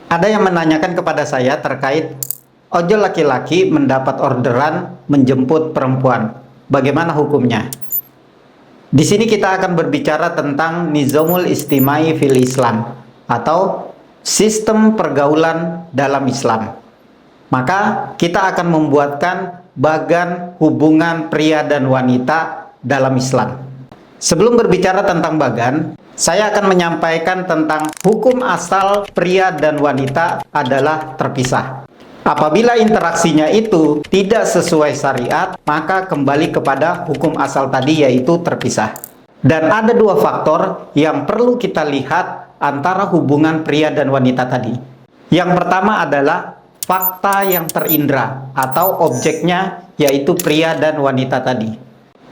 Ada yang menanyakan kepada saya terkait ojol laki-laki mendapat orderan menjemput perempuan. Bagaimana hukumnya? Di sini kita akan berbicara tentang nizamul istimai fil Islam atau sistem pergaulan dalam Islam. Maka kita akan membuatkan bagan hubungan pria dan wanita dalam Islam. Sebelum berbicara tentang bagan, saya akan menyampaikan tentang hukum asal pria dan wanita adalah terpisah. Apabila interaksinya itu tidak sesuai syariat, maka kembali kepada hukum asal tadi, yaitu terpisah. Dan ada dua faktor yang perlu kita lihat antara hubungan pria dan wanita tadi. Yang pertama adalah fakta yang terindra atau objeknya, yaitu pria dan wanita tadi.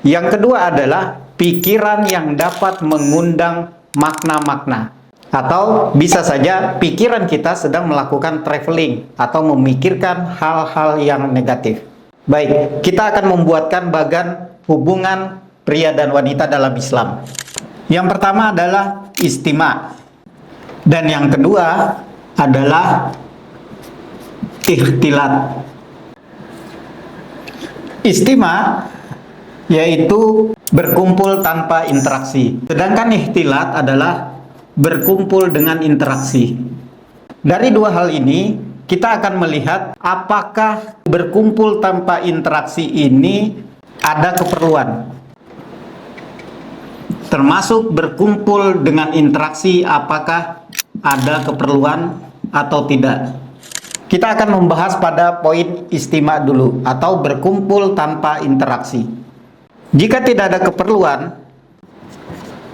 Yang kedua adalah pikiran yang dapat mengundang makna-makna, atau bisa saja pikiran kita sedang melakukan traveling atau memikirkan hal-hal yang negatif. Baik, kita akan membuatkan bagan hubungan pria dan wanita dalam Islam. Yang pertama adalah istima, dan yang kedua adalah ikhtilat. Istima yaitu berkumpul tanpa interaksi, sedangkan ikhtilat adalah berkumpul dengan interaksi. Dari dua hal ini kita akan melihat apakah berkumpul tanpa interaksi ini ada keperluan, termasuk berkumpul dengan interaksi apakah ada keperluan atau tidak. Kita akan membahas pada poin istima dulu, atau berkumpul tanpa interaksi. Jika tidak ada keperluan,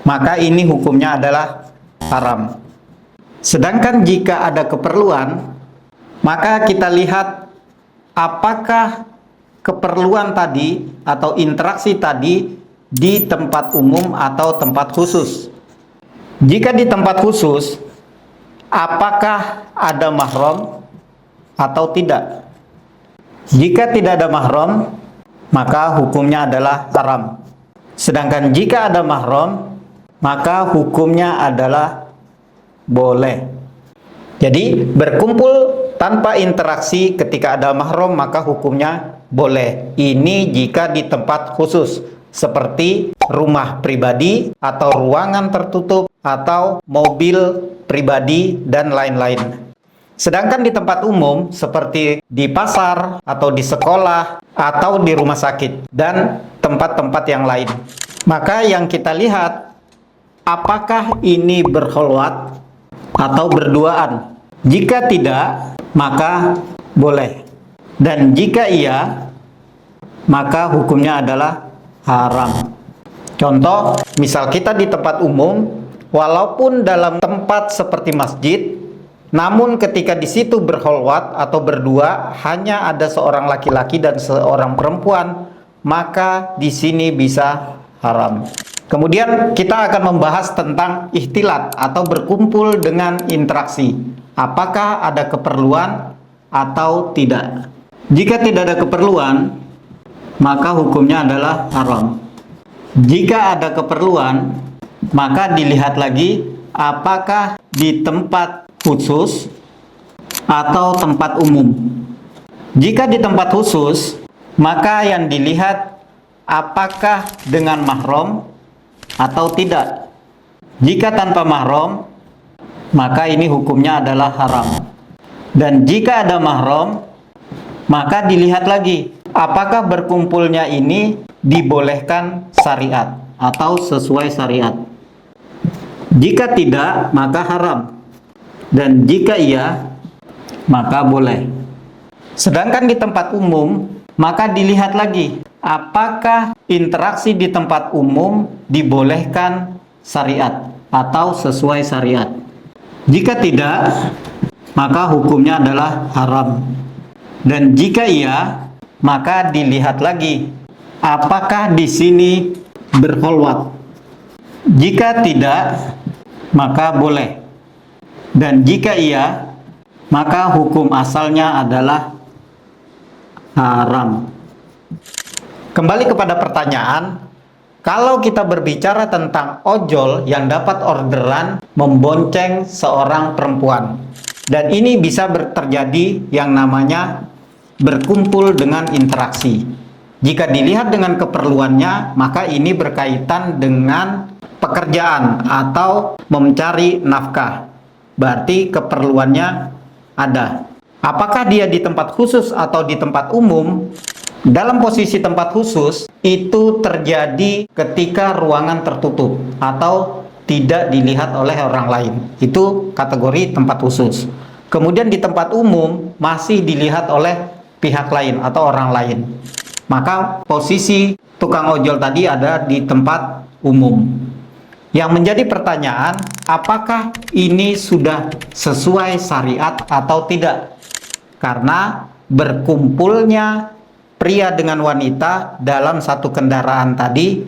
maka ini hukumnya adalah haram. Sedangkan jika ada keperluan, maka kita lihat apakah keperluan tadi atau interaksi tadi di tempat umum atau tempat khusus. Jika di tempat khusus, apakah ada mahram atau tidak? Jika tidak ada mahram, maka hukumnya adalah haram. Sedangkan jika ada mahram, maka hukumnya adalah boleh. Jadi berkumpul tanpa interaksi ketika ada mahram, maka hukumnya boleh. Ini jika di tempat khusus seperti rumah pribadi atau ruangan tertutup atau mobil pribadi dan lain-lain. Sedangkan di tempat umum seperti di pasar atau di sekolah atau di rumah sakit dan tempat-tempat yang lain, maka yang kita lihat apakah ini berkholwat atau berduaan. Jika tidak, maka boleh, dan jika iya, maka hukumnya adalah haram. Contoh, misal kita di tempat umum, walaupun dalam tempat seperti masjid, namun ketika di situ berkholwat atau berdua hanya ada seorang laki-laki dan seorang perempuan, maka di sini bisa haram. Kemudian kita akan membahas tentang ikhtilat atau berkumpul dengan interaksi. Apakah ada keperluan atau tidak? Jika tidak ada keperluan, maka hukumnya adalah haram. Jika ada keperluan, maka dilihat lagi apakah di tempat khusus atau tempat umum. Jika di tempat khusus, maka yang dilihat apakah dengan mahram atau tidak. Jika tanpa mahram, maka ini hukumnya adalah haram. Dan jika ada mahram, maka dilihat lagi apakah berkumpulnya ini dibolehkan syariat atau sesuai syariat. Jika tidak, maka haram. Dan jika iya, maka boleh. Sedangkan di tempat umum, maka dilihat lagi apakah interaksi di tempat umum dibolehkan syariat atau sesuai syariat. Jika tidak, maka hukumnya adalah haram. Dan jika iya, maka dilihat lagi apakah di sini berkholwat. Jika tidak, maka boleh. Dan jika iya, maka hukum asalnya adalah haram. Kembali kepada pertanyaan, kalau kita berbicara tentang ojol yang dapat orderan membonceng seorang perempuan, Dan ini bisa terjadi yang namanya berkumpul dengan interaksi. Jika dilihat dengan keperluannya, maka ini berkaitan dengan pekerjaan atau mencari nafkah. Berarti keperluannya ada. Apakah dia di tempat khusus atau di tempat umum? Dalam posisi tempat khusus, itu terjadi ketika ruangan tertutup atau tidak dilihat oleh orang lain. Itu kategori tempat khusus. Kemudian di tempat umum masih dilihat oleh pihak lain atau orang lain. Maka posisi tukang ojol tadi ada di tempat umum. Yang menjadi pertanyaan, apakah ini sudah sesuai syariat atau tidak? Karena berkumpulnya pria dengan wanita dalam satu kendaraan tadi,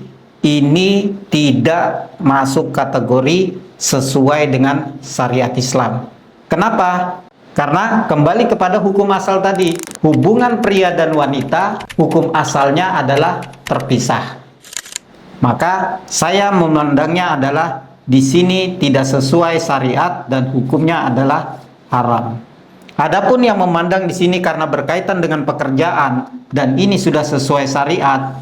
ini tidak masuk kategori sesuai dengan syariat Islam. Kenapa? Karena kembali kepada hukum asal tadi, hubungan pria dan wanita, hukum asalnya adalah terpisah. Maka saya memandangnya adalah di sini tidak sesuai syariat dan hukumnya adalah haram. Adapun yang memandang di sini karena berkaitan dengan pekerjaan dan ini sudah sesuai syariat,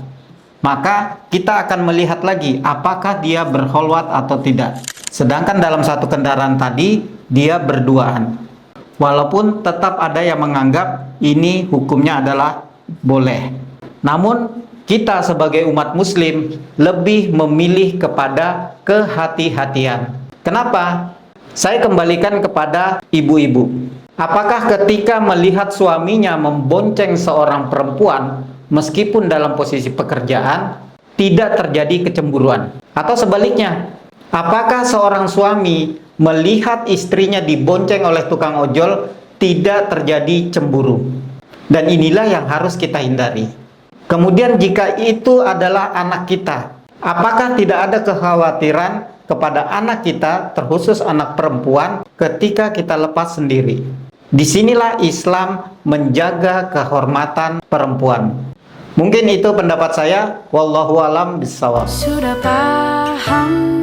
maka kita akan melihat lagi apakah dia berkholwat atau tidak. Sedangkan dalam satu kendaraan tadi dia berduaan. Walaupun tetap ada yang menganggap ini hukumnya adalah boleh. Namun kita sebagai umat muslim lebih memilih kepada kehati-hatian. Kenapa? Saya kembalikan kepada ibu-ibu. Apakah ketika melihat suaminya membonceng seorang perempuan meskipun dalam posisi pekerjaan tidak terjadi kecemburuan? Atau sebaliknya, apakah seorang suami melihat istrinya dibonceng oleh tukang ojol tidak terjadi cemburu? Dan inilah yang harus kita hindari. Kemudian jika itu adalah anak kita, apakah tidak ada kekhawatiran kepada anak kita, terkhusus anak perempuan, ketika kita lepas sendiri? Disinilah Islam menjaga kehormatan perempuan. Mungkin itu pendapat saya. Wallahu a'lam bishawab. Sudah paham